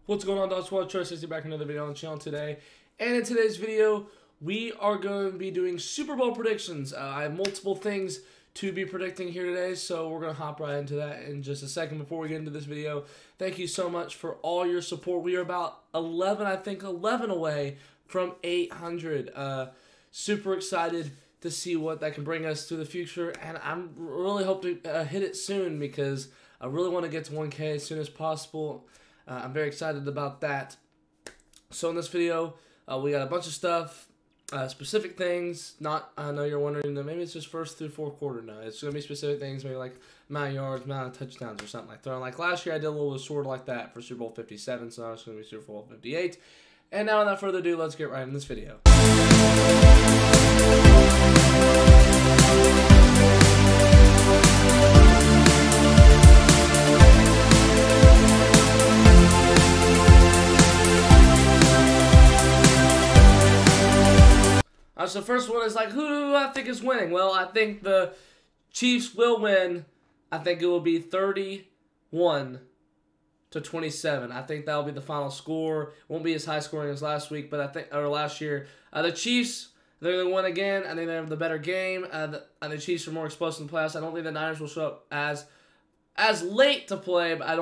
What's going on, Dog Squad? Trust back in another video on the channel today. And in today's video, we are going to be doing Super Bowl predictions. I have multiple things to be predicting here today, so we're going to hop right into that in just a second. Before we get into this video, thank you so much for all your support. We are about 11 away from 800. Super excited to see what that can bring us to the future, and I'm really hope to hit it soon because I really want to get to 1K as soon as possible. I'm very excited about that. So in this video, we got a bunch of stuff, specific things. I know you're wondering that maybe it's just first through fourth quarter. No, it's going to be specific things, maybe like amount of yards, amount of touchdowns, or something like that. Like last year, I did a little sort of like that for Super Bowl 57, so now it's going to be Super Bowl 58. And now, without further ado, let's get right in this video. So the first one is like, who do I think is winning? Well, I think the Chiefs will win. I think it will be 31-27. I think that will be the final score. Won't be as high scoring as last week, but I think last year. The Chiefs, they're going to win again. I think they have the better game. The Chiefs are more explosive in the playoffs. I don't think the Niners will show up as late to play, but I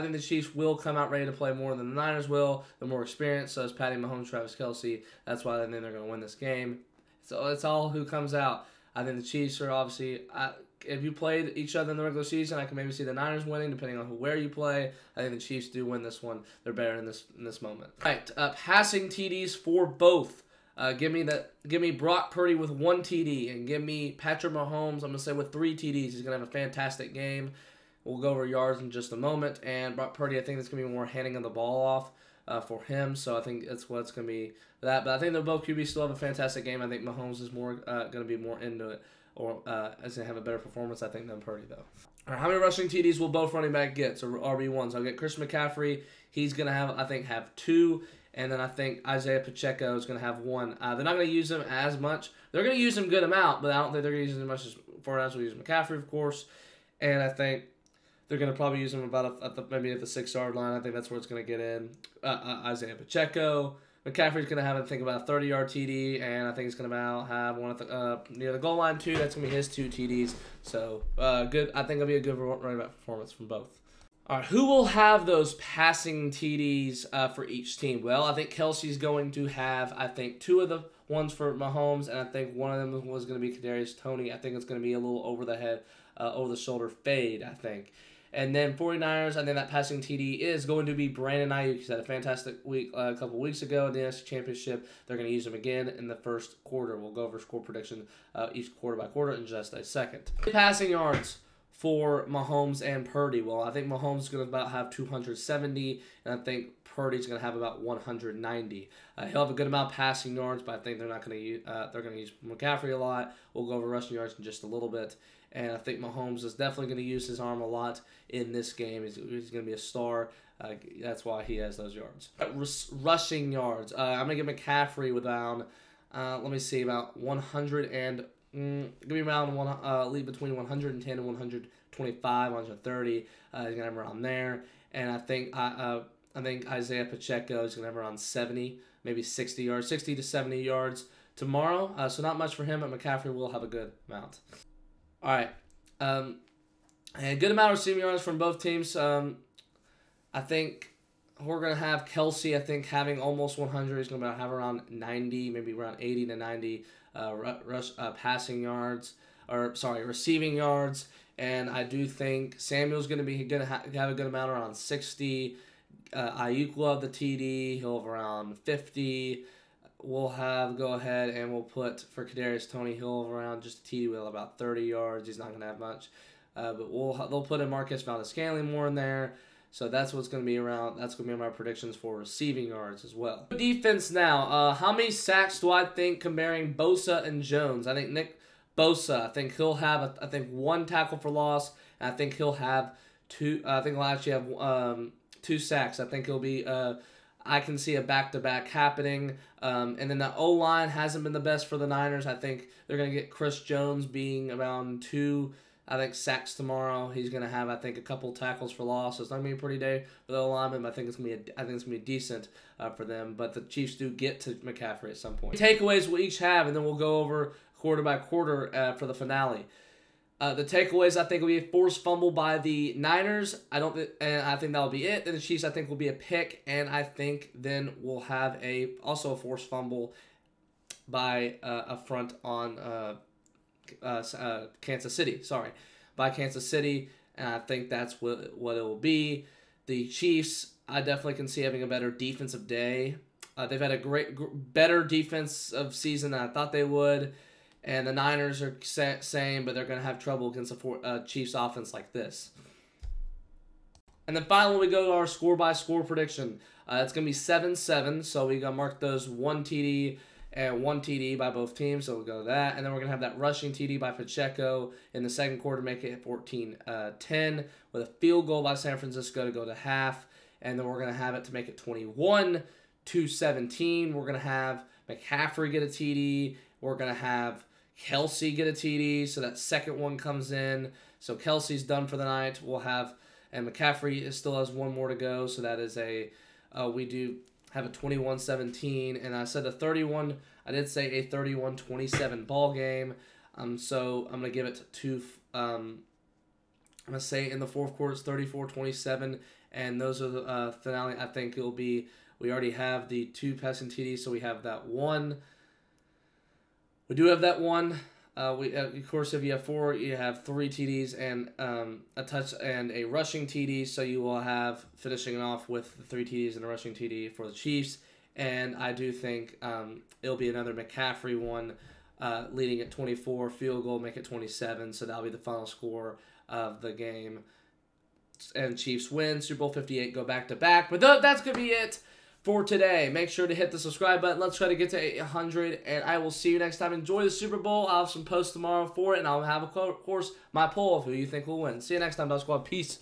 think the Chiefs will come out ready to play more than the Niners will. They're more experienced, so is Patty Mahomes, Travis Kelce. That's why I think they're going to win this game. So it's all who comes out. I think the Chiefs are obviously, if you played each other in the regular season, I can maybe see the Niners winning depending on where you play. I think the Chiefs do win this one. They're better in this moment. All right, passing TDs for both. Give me Brock Purdy with 1 TD, and give me Patrick Mahomes, I'm going to say, with 3 TDs. He's going to have a fantastic game. We'll go over yards in just a moment. And Brock Purdy, I think it's going to be more handing of the ball off for him. So I think that's what's going to be that. But I think they'll both QBs still have a fantastic game. I think Mahomes is more going to be more into it, or is going to have a better performance, I think, than Purdy, though. All right, how many rushing TDs will both running back get? So RB1s. I'll get Christian McCaffrey. He's going to have 2. And then I think Isaiah Pacheco is going to have 1. They're not going to use him as much. They're going to use him a good amount, but I don't think they're going to use him as much as we'll use McCaffrey, of course. And I think they're going to probably use him about maybe at the 6-yard line. I think that's where it's going to get in. Isaiah Pacheco. McCaffrey's going to have, I think, about a 30-yard TD, and I think he's going to have one at near the goal line, too. That's going to be his 2 TDs. So, good. I think it'll be a good running back performance from both. All right, who will have those passing TDs for each team? Well, I think Kelce's going to have, I think, 2 of the ones for Mahomes, and I think one of them was going to be Kadarius Toney. I think it's going to be a little over the head, over the shoulder fade, I think. And then 49ers, I think that passing TD is going to be Brandon Ayuk. He's had a fantastic week a couple weeks ago in the NFC Championship. They're going to use him again in the first quarter. We'll go over score prediction each quarter by quarter in just a second. Passing yards for Mahomes and Purdy. Well, I think Mahomes is going to about have 270, and I think Purdy's going to have about 190. He'll have a good amount of passing yards, but I think they're not going to use. They're going to use McCaffrey a lot. We'll go over rushing yards in just a little bit. And I think Mahomes is definitely going to use his arm a lot in this game. He's going to be a star. That's why he has those yards. Rushing yards. I'm going to give McCaffrey with around, let me see, about 100 and, give me around lead between 110 and 125, 130. He's going to have around there. And I think Isaiah Pacheco is going to have around 70, maybe 60 yards, 60 to 70 yards tomorrow. So not much for him, but McCaffrey will have a good amount. All right, and a good amount of receiving yards from both teams. I think we're going to have Kelce, I think, having almost 100. He's going to have around 90, maybe around 80 to 90 passing yards, receiving yards. And I do think Samuel's going to have a good amount, around 60. Ayuk will have the TD. He'll have around 50. We'll go ahead and we'll put for Kadarius Toney, he'll have around just a TD with about 30 yards. He's not going to have much. But they'll put in Marcus Valdes-Scantling more in there. So that's what's going to be around. That's going to be my predictions for receiving yards as well. Defense now. How many sacks do I think comparing Bosa and Jones? I think Nick Bosa, I think he'll have, 1 tackle for loss. And I think he'll have 2, I think he'll actually have 2 sacks. I think he'll be, I can see a back-to-back happening. And then the O-line hasn't been the best for the Niners. I think they're going to get Chris Jones being around 2 I think sacks tomorrow. He's gonna have, I think, a couple tackles for loss. So it's not gonna be a pretty day for the lineman, but I think it's gonna be decent for them. But the Chiefs do get to McCaffrey at some point. Takeaways we'll each have, and then we'll go over quarter by quarter for the finale. The takeaways, I think, will be a forced fumble by the Niners. And I think that'll be it. Then the Chiefs, I think, will be a pick, and I think then we'll have also a forced fumble by a front on Kansas City. By Kansas City, and I think that's what it will be. The Chiefs, I definitely can see having a better defensive day. They've had a better defensive season than I thought they would. And the Niners are same, but they're going to have trouble against a Chiefs offense like this. And then finally, we go to our score-by-score prediction. It's going to be 7-7, so we got to mark those 1 TD and 1 TD by both teams, so we'll go to that. And then we're going to have that rushing TD by Pacheco in the second quarter, make it 14-10, with a field goal by San Francisco to go to half. And then we're going to have it to make it 21-17. We're going to have McCaffrey get a TD. We're going to have Kelsey get a TD, so that second one comes in. So Kelsey's done for the night. And McCaffrey still has one more to go, so that is we do have a 21-17, and I said I did say a 31-27 ball game. So I'm going to give it to I'm going to say in the fourth quarter it's 34-27, and those are the finale. I think it'll be, we already have the 2 passing TDs, so we have that one. We do have that one. Of course, if you have 4, you have 3 TDs and a touch and a rushing TD. So you will have finishing off with the 3 TDs and a rushing TD for the Chiefs. And I do think it'll be another McCaffrey one, leading at 24, field goal, make it 27. So that'll be the final score of the game. And Chiefs win, Super Bowl 58, go back to back. But that's gonna be it for today. Make sure to hit the subscribe button. Let's try to get to 800, and I will see you next time. Enjoy the Super Bowl. I'll have some posts tomorrow for it, and I'll have, of course, my poll of who you think will win. See you next time, Dog Squad. Peace.